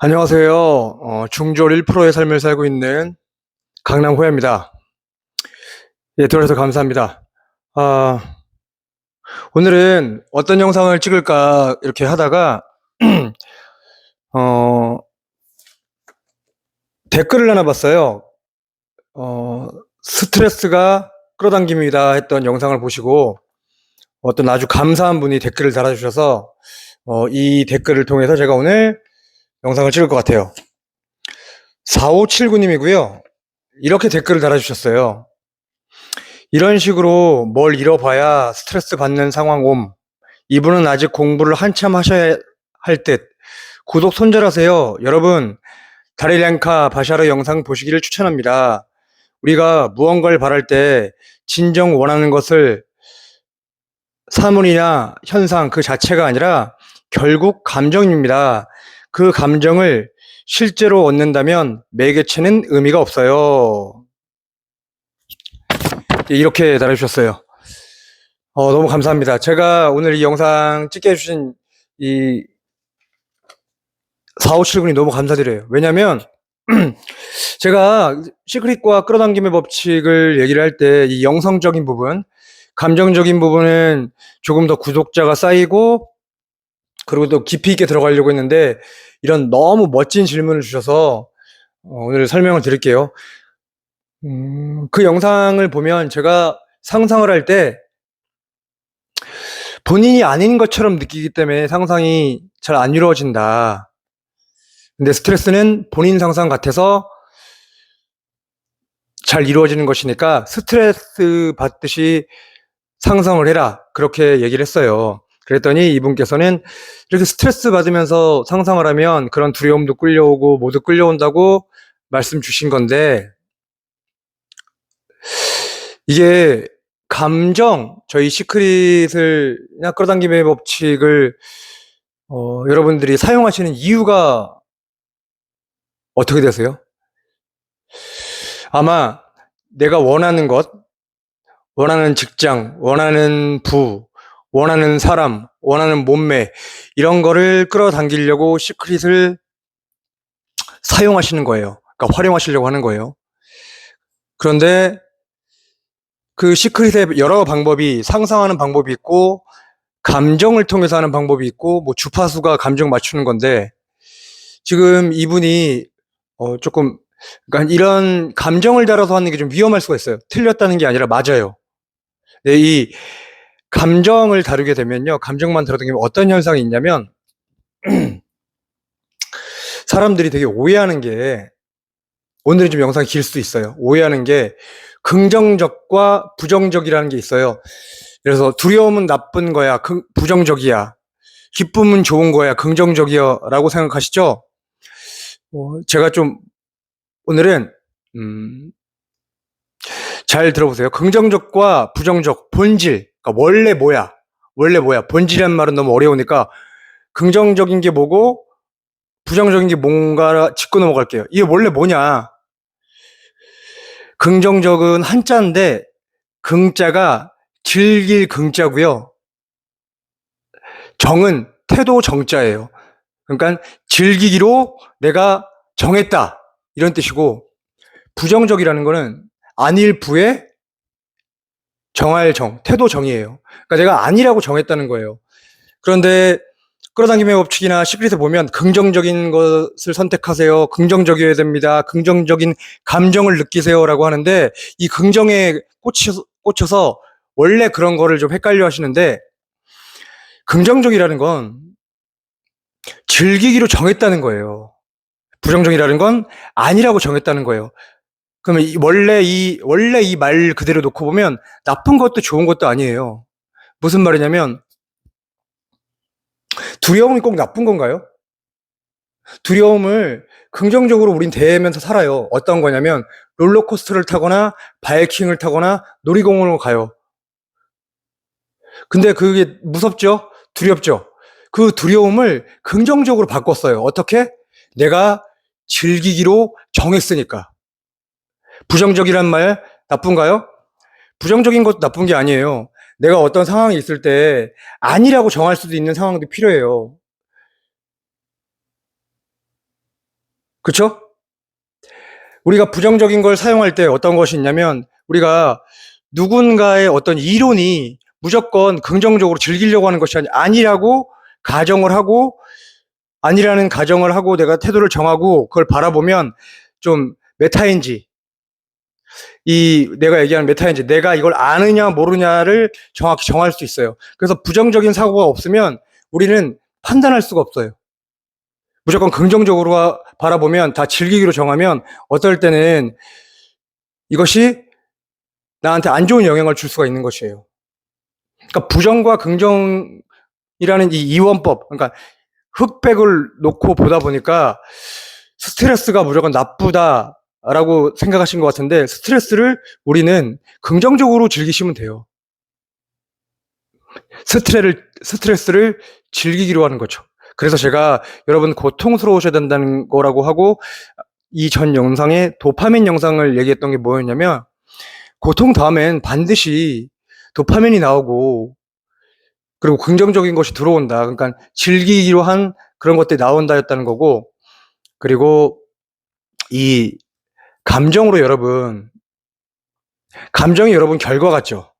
안녕하세요. 중졸 1%의 삶을 살고 있는 강남호야입니다. 예, 들어주셔서 감사합니다. 아, 오늘은 어떤 영상을 찍을까 이렇게 하다가 어, 댓글을 하나 봤어요. 스트레스가 끌어당김이다 했던 영상을 보시고 어떤 아주 감사한 분이 댓글을 달아주셔서 이 댓글을 통해서 제가 오늘 영상을 찍을 것 같아요. 4579님이고요. 이렇게 댓글을 달아주셨어요. 이런 식으로 뭘 잃어봐야 스트레스 받는 상황 옴. 이분은 아직 공부를 한참 하셔야 할 듯. 구독 손절하세요. 여러분, 다리랭카 바샤르 영상 보시기를 추천합니다. 우리가 무언가를 바랄 때 진정 원하는 것을 사물이나 현상 그 자체가 아니라 결국 감정입니다. 그 감정을 실제로 얻는다면 매개체는 의미가 없어요. 이렇게 달아주셨어요. 너무 감사합니다. 제가 오늘 이 영상 찍게 해주신 이 4579님 너무 감사드려요. 왜냐면, 제가 시크릿과 끌어당김의 법칙을 얘기를 할 때 이 영성적인 부분, 감정적인 부분은 조금 더 구독자가 쌓이고, 그리고 또 깊이 있게 들어가려고 했는데, 이런 너무 멋진 질문을 주셔서 오늘 설명을 드릴게요. 그 영상을 보면 제가 상상을 할 때 본인이 아닌 것처럼 느끼기 때문에 상상이 잘 안 이루어진다. 근데 스트레스는 본인 상상 같아서 잘 이루어지는 것이니까 스트레스 받듯이 상상을 해라. 그렇게 얘기를 했어요. 그랬더니 이분께서는 이렇게 스트레스 받으면서 상상을 하면 그런 두려움도 끌려오고 모두 끌려온다고 말씀 주신 건데, 이게 감정, 저희 시크릿을나 끌어당김의 법칙을 여러분들이 사용하시는 이유가 어떻게 되세요? 아마 내가 원하는 것, 원하는 직장, 원하는 부, 원하는 사람, 원하는 몸매, 이런 거를 끌어당기려고 시크릿을 사용하시는 거예요. 그러니까 활용하시려고 하는 거예요. 그런데 그 시크릿의 여러 방법이, 상상하는 방법이 있고 감정을 통해서 하는 방법이 있고, 뭐 주파수가 감정 맞추는 건데, 지금 이분이 조금, 그러니까 이런 감정을 달아서 하는 게 좀 위험할 수가 있어요. 틀렸다는 게 아니라 맞아요. 네, 이 감정을 다루게 되면요, 감정만 다루게 되면 어떤 현상이 있냐면, 사람들이 되게 오해하는 게, 오늘은 좀 영상이 길 수도 있어요. 오해하는 게 긍정적과 부정적이라는 게 있어요. 그래서 두려움은 나쁜 거야, 부정적이야. 기쁨은 좋은 거야, 긍정적이야 라고 생각하시죠? 제가 좀 오늘은 잘 들어보세요. 긍정적과 부정적, 본질, 그러니까 원래 뭐야, 본질이라는 말은 너무 어려우니까 긍정적인 게 뭐고 부정적인 게 뭔가 짚고 넘어갈게요. 이게 원래 뭐냐? 긍정적은 한자인데 긍자가 즐길 긍자고요. 정은 태도 정자예요. 그러니까 즐기기로 내가 정했다, 이런 뜻이고, 부정적이라는 거는 아닐 부에 정할 정, 태도 정이에요. 그러니까 내가 아니라고 정했다는 거예요. 그런데 끌어당김의 법칙이나 시크릿에 보면 긍정적인 것을 선택하세요, 긍정적이어야 됩니다, 긍정적인 감정을 느끼세요라고 하는데, 이 긍정에 꽂혀서 원래 그런 거를 좀 헷갈려 하시는데, 긍정적이라는 건 즐기기로 정했다는 거예요. 부정적이라는 건 아니라고 정했다는 거예요. 그러면 원래 이 말 그대로 놓고 보면 나쁜 것도 좋은 것도 아니에요. 무슨 말이냐면, 두려움이 꼭 나쁜 건가요? 두려움을 긍정적으로 우린 대하면서 살아요. 어떤 거냐면 롤러코스터를 타거나 바이킹을 타거나 놀이공원으로 가요. 근데 그게 무섭죠? 두렵죠? 그 두려움을 긍정적으로 바꿨어요. 어떻게? 내가 즐기기로 정했으니까. 부정적이란 말 나쁜가요? 부정적인 것도 나쁜 게 아니에요. 내가 어떤 상황이 있을 때 아니라고 정할 수도 있는 상황도 필요해요. 그쵸? 우리가 부정적인 걸 사용할 때 어떤 것이 있냐면, 우리가 누군가의 어떤 이론이 무조건 긍정적으로 즐기려고 하는 것이 아니라고 가정을 하고, 아니라는 가정을 하고 내가 태도를 정하고 그걸 바라보면 좀 메타인지, 내가 얘기하는 메타인지, 내가 이걸 아느냐 모르냐를 정확히 정할 수 있어요. 그래서 부정적인 사고가 없으면 우리는 판단할 수가 없어요. 무조건 긍정적으로 바라보면, 다 즐기기로 정하면 어떨 때는 이것이 나한테 안 좋은 영향을 줄 수가 있는 것이에요. 그러니까 부정과 긍정이라는 이 이원법, 그러니까 흑백을 놓고 보다 보니까 스트레스가 무조건 나쁘다라고 생각하신 것 같은데, 스트레스를 우리는 긍정적으로 즐기시면 돼요. 스트레스를 즐기기로 하는 거죠. 그래서 제가 여러분 고통스러우셔야 된다는 거라고 하고, 이 전 영상에 도파민 영상을 얘기했던 게 뭐였냐면, 고통 다음엔 반드시 도파민이 나오고, 그리고 긍정적인 것이 들어온다. 그러니까 즐기기로 한 그런 것들이 나온다였다는 거고, 그리고 이 감정이 여러분 결과 같죠?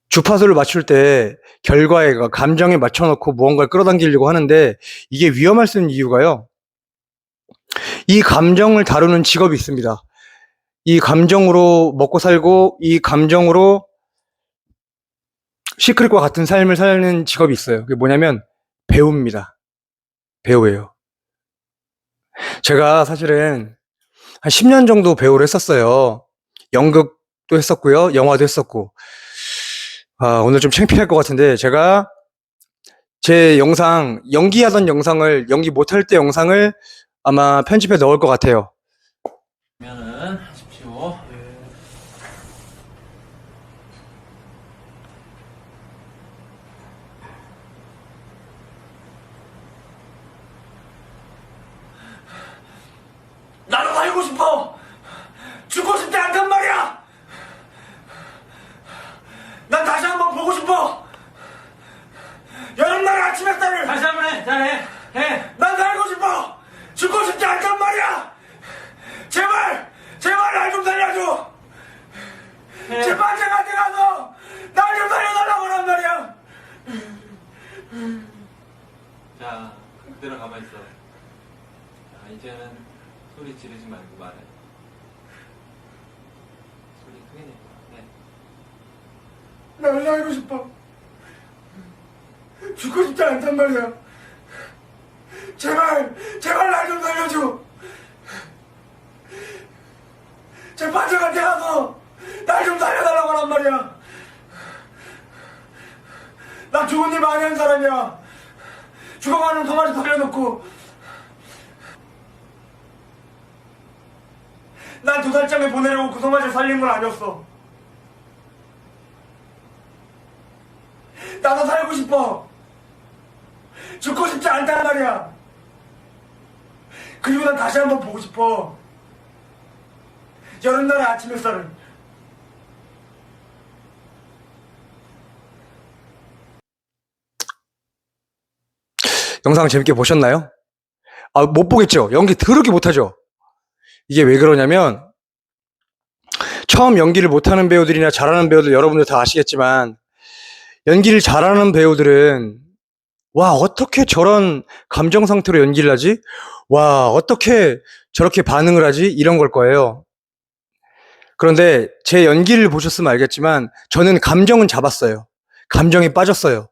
주파수를 맞출 때 결과에, 감정에 맞춰놓고 무언가를 끌어당기려고 하는데, 이게 위험할 수 있는 이유가요, 이 감정을 다루는 직업이 있습니다. 이 감정으로 먹고 살고, 이 감정으로 시크릿과 같은 삶을 사는 직업이 있어요. 그게 뭐냐면 배우입니다. 배우예요. 제가 사실은 한 10년 정도 배우를 했었어요. 연극도 했었고요, 영화도 했었고. 오늘 좀 창피할 것 같은데, 제가 제 영상, 연기하던 영상을, 연기 못할 때 영상을 아마 편집해 넣을 것 같아요. 그러면은 하십시오. 나도 살고 싶어. 죽고 싶지 않단 말이야. 난 다시 한번 보고 싶어. 여름날 아침 햇살을 다시 한번 해. 자, 해. 난 살고 싶어. 죽고 싶지 않단 말이야. 제발 날 좀 살려줘. 제발 제한테 가서 날 좀 살려달라고 하란 말이야. 자, 그대로 가만히 있어. 자, 이제는 소리 지르지 말고 말해. 소리 크게 내봐. 네. 난 살고 싶어. 죽고 싶지 않단 말이야. 제발 날 좀 살려줘. 제발 제한테 가서 날 좀 살려달라고 하란 말이야. 나 좋은 일 많이 한 사람이야. 죽어가는 동아리 돌려놓고 난 도살장에 보내려고 그 동아리를 살린 건 아니었어. 나도 살고 싶어. 죽고 싶지 않단 말이야. 그리고 난 다시 한번 보고 싶어. 여름날의 아침 햇살을. 영상 재밌게 보셨나요? 못 보겠죠? 연기 더럽게 못하죠? 이게 왜 그러냐면, 처음 연기를 못하는 배우들이나 잘하는 배우들 여러분들 다 아시겠지만, 연기를 잘하는 배우들은 와, 어떻게 저런 감정 상태로 연기를 하지? 와, 어떻게 저렇게 반응을 하지? 이런 걸 거예요. 그런데 제 연기를 보셨으면 알겠지만 저는 감정은 잡았어요. 감정이 빠졌어요.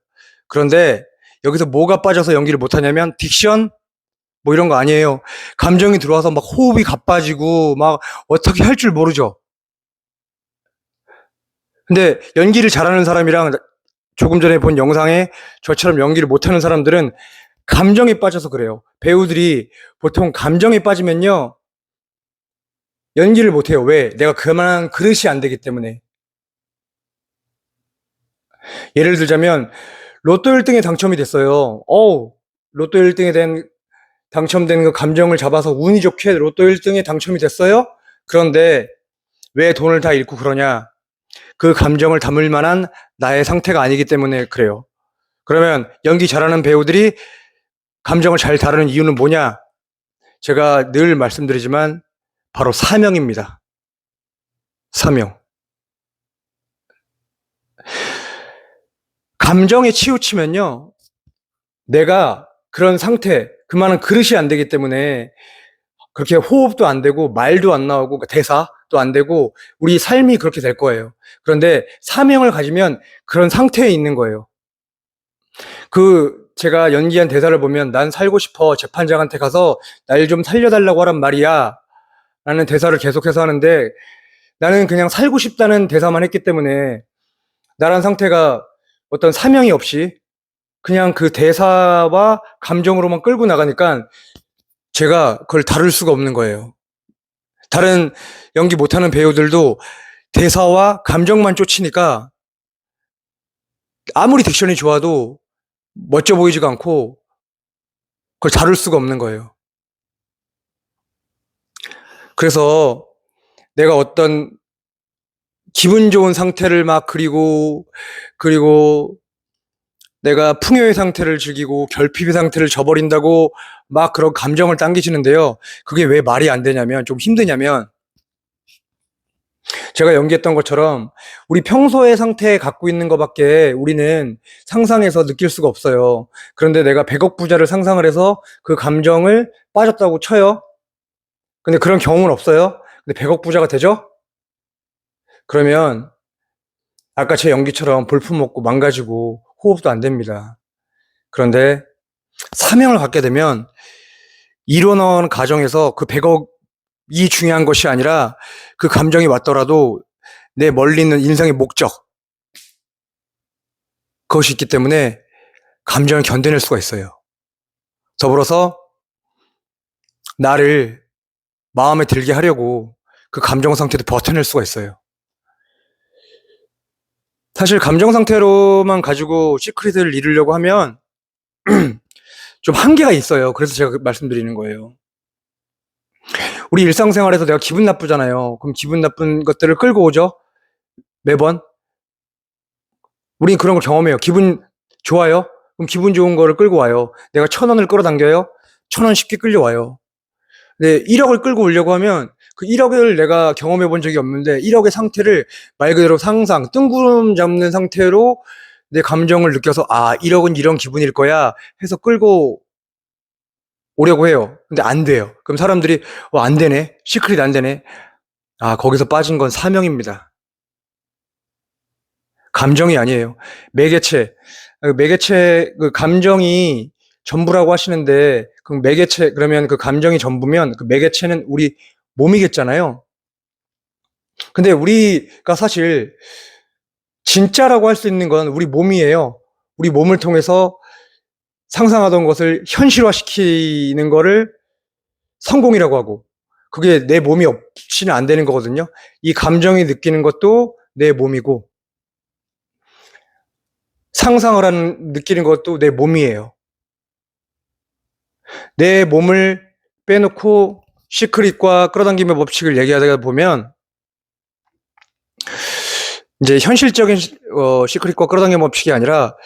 그런데 여기서 뭐가 빠져서 연기를 못하냐면, 딕션? 뭐 이런 거 아니에요. 감정이 들어와서 막 호흡이 가빠지고 막 어떻게 할 줄 모르죠. 근데 연기를 잘하는 사람이랑 조금 전에 본 영상에 저처럼 연기를 못하는 사람들은 감정에 빠져서 그래요. 배우들이 보통 감정에 빠지면요, 연기를 못해요. 왜? 내가 그만한 그릇이 안 되기 때문에. 예를 들자면, 로또 1등에 당첨이 됐어요. 로또 1등에 당첨된 그 감정을 잡아서 운이 좋게 로또 1등에 당첨이 됐어요? 그런데 왜 돈을 다 잃고 그러냐? 그 감정을 담을 만한 나의 상태가 아니기 때문에 그래요. 그러면 연기 잘하는 배우들이 감정을 잘 다루는 이유는 뭐냐? 제가 늘 말씀드리지만 바로 사명입니다. 사명. 감정에 치우치면요, 내가 그런 상태, 그만한 그릇이 안 되기 때문에 그렇게 호흡도 안 되고 말도 안 나오고 대사도 안 되고 우리 삶이 그렇게 될 거예요. 그런데 사명을 가지면 그런 상태에 있는 거예요. 제가 연기한 대사를 보면 난 살고 싶어 재판장한테 가서 날 좀 살려달라고 하란 말이야 라는 대사를 계속해서 하는데, 나는 그냥 살고 싶다는 대사만 했기 때문에 나란 상태가 어떤 사명이 없이 그냥 그 대사와 감정으로만 끌고 나가니까 제가 그걸 다룰 수가 없는 거예요. 다른 연기 못하는 배우들도 대사와 감정만 쫓으니까 아무리 딕션이 좋아도 멋져 보이지가 않고 그걸 다룰 수가 없는 거예요. 그래서 내가 어떤 기분 좋은 상태를 막 그리고 내가 풍요의 상태를 즐기고 결핍의 상태를 저버린다고 막 그런 감정을 당기시는데요. 그게 왜 말이 안 되냐면, 좀 힘드냐면, 제가 연기했던 것처럼 우리 평소의 상태에 갖고 있는 것밖에 우리는 상상해서 느낄 수가 없어요. 그런데 내가 100억 부자를 상상을 해서 그 감정을 빠졌다고 쳐요. 근데 그런 경험은 없어요. 근데 100억 부자가 되죠? 그러면 아까 제 연기처럼 볼품없고 망가지고 호흡도 안 됩니다. 그런데 사명을 갖게 되면 이뤄놓은 가정에서 그 100억이 중요한 것이 아니라 그 감정이 왔더라도 내 멀리 있는 인생의 목적, 그것이 있기 때문에 감정을 견뎌낼 수가 있어요. 더불어서 나를 마음에 들게 하려고 그 감정 상태도 버텨낼 수가 있어요. 사실 감정 상태로만 가지고 시크릿을 이루려고 하면 좀 한계가 있어요. 그래서 제가 말씀드리는 거예요. 우리 일상생활에서 내가 기분 나쁘잖아요. 그럼 기분 나쁜 것들을 끌고 오죠. 매번. 우린 그런 걸 경험해요. 기분 좋아요? 그럼 기분 좋은 거를 끌고 와요. 내가 1,000원을 끌어당겨요? 1,000원 쉽게 끌려와요. 근데 1억을 끌고 오려고 하면 그 1억을 내가 경험해 본 적이 없는데 1억의 상태를 말 그대로 상상, 뜬구름 잡는 상태로 내 감정을 느껴서 1억은 이런 기분일 거야 해서 끌고 오려고 해요. 근데 안 돼요. 그럼 사람들이 안 되네. 시크릿 안 되네. 거기서 빠진 건 사명입니다. 감정이 아니에요. 매개체. 그 감정이 전부라고 하시는데, 그 매개체, 그러면 그 감정이 전부면 그 매개체는 우리 몸이겠잖아요. 근데 우리가 사실 진짜라고 할 수 있는 건 우리 몸이에요. 우리 몸을 통해서 상상하던 것을 현실화시키는 거를 성공이라고 하고, 그게 내 몸이 없이는 안 되는 거거든요. 이 감정이 느끼는 것도 내 몸이고, 상상을 하는, 느끼는 것도 내 몸이에요. 내 몸을 빼놓고 시크릿과 끌어당김의 법칙을 얘기하다 보면, 이제 현실적인 시크릿과 끌어당김의 법칙이 아니라,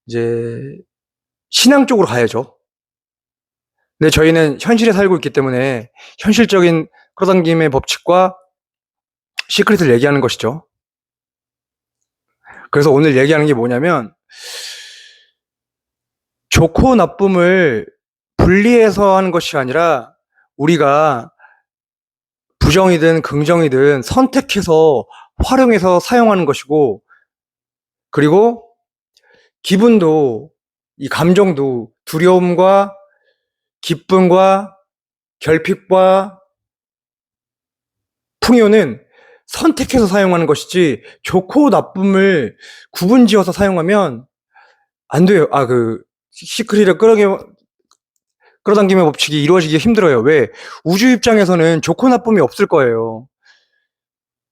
이제 신앙 쪽으로 가야죠. 근데 저희는 현실에 살고 있기 때문에 현실적인 끌어당김의 법칙과 시크릿을 얘기하는 것이죠. 그래서 오늘 얘기하는 게 뭐냐면, 좋고 나쁨을 분리해서 하는 것이 아니라 우리가 부정이든 긍정이든 선택해서 활용해서 사용하는 것이고, 그리고 기분도, 이 감정도 두려움과 기쁨과 결핍과 풍요는 선택해서 사용하는 것이지, 좋고 나쁨을 구분지어서 사용하면 안 돼요. 시크릿을 끌어당김의 법칙이 이루어지기 힘들어요. 왜? 우주 입장에서는 좋고 나쁨이 없을 거예요.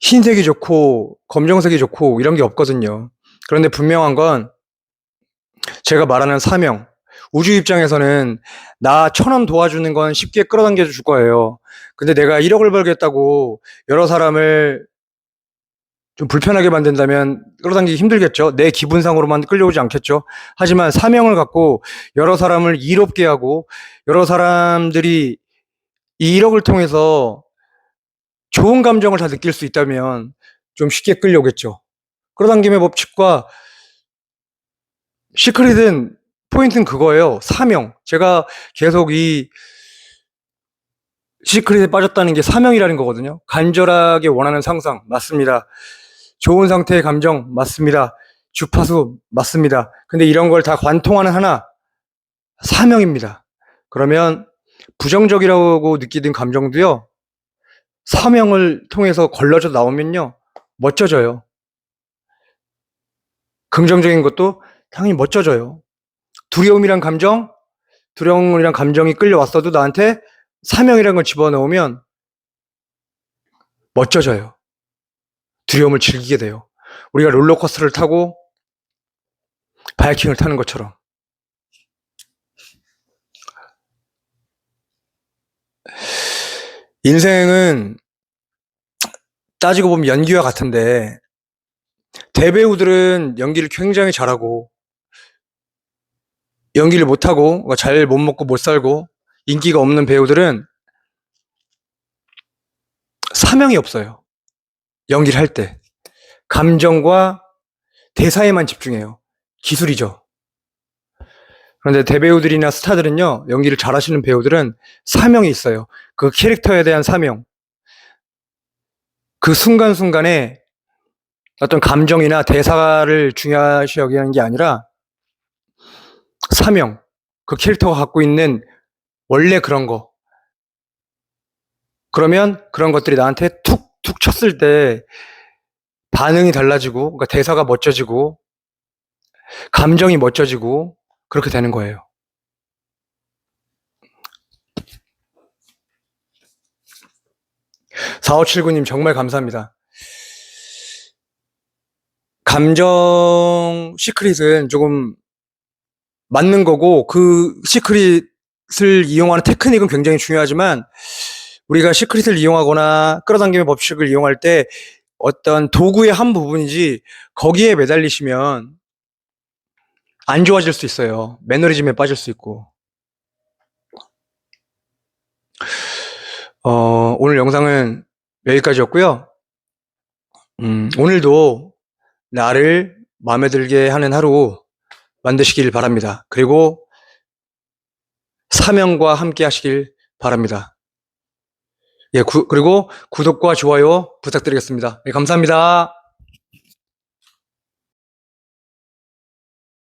흰색이 좋고 검정색이 좋고 이런 게 없거든요. 그런데 분명한 건 제가 말하는 사명, 우주 입장에서는 나 1,000원 도와주는 건 쉽게 끌어당겨 줄 거예요. 근데 내가 1억을 벌겠다고 여러 사람을 좀 불편하게 만든다면 끌어당기기 힘들겠죠. 내 기분상으로만 끌려오지 않겠죠. 하지만 사명을 갖고 여러 사람을 이롭게 하고 여러 사람들이 이 1억을 통해서 좋은 감정을 다 느낄 수 있다면 좀 쉽게 끌려오겠죠. 끌어당김의 법칙과 시크릿은 포인트는 그거예요. 사명. 제가 계속 이 시크릿에 빠졌다는 게 사명이라는 거거든요. 간절하게 원하는 상상 맞습니다. 좋은 상태의 감정 맞습니다. 주파수 맞습니다. 근데 이런 걸 다 관통하는 하나 사명입니다. 그러면 부정적이라고 느끼던 감정도요. 사명을 통해서 걸러져 나오면요. 멋져져요. 긍정적인 것도 당연히 멋져져요. 두려움이란 감정이 끌려왔어도 나한테 사명이라는 걸 집어넣으면 멋져져요. 두려움을 즐기게 돼요. 우리가 롤러코스터를 타고 바이킹을 타는 것처럼. 인생은 따지고 보면 연기와 같은데 대배우들은 연기를 굉장히 잘하고 연기를 못하고 잘 못 먹고 못 살고 인기가 없는 배우들은 사명이 없어요. 연기를 할 때. 감정과 대사에만 집중해요. 기술이죠. 그런데 대배우들이나 스타들은요, 연기를 잘하시는 배우들은 사명이 있어요. 그 캐릭터에 대한 사명. 그 순간순간에 어떤 감정이나 대사를 중요시 여기는 게 아니라 사명. 그 캐릭터가 갖고 있는 원래 그런 거. 그러면 그런 것들이 나한테 툭툭 쳤을 때 반응이 달라지고, 그러니까 대사가 멋져지고, 감정이 멋져지고, 그렇게 되는 거예요. (4579님) 정말 감사합니다. 감정 시크릿은 조금 맞는 거고, 그 시크릿을 이용하는 테크닉은 굉장히 중요하지만, 우리가 시크릿을 이용하거나 끌어당김의 법칙을 이용할 때 어떤 도구의 한 부분이지, 거기에 매달리시면 안 좋아질 수 있어요. 매너리즘에 빠질 수 있고. 오늘 영상은 여기까지였고요. 오늘도 나를 마음에 들게 하는 하루 만드시길 바랍니다. 그리고 사명과 함께 하시길 바랍니다. 예, 그리고 구독과 좋아요 부탁드리겠습니다. 예, 감사합니다.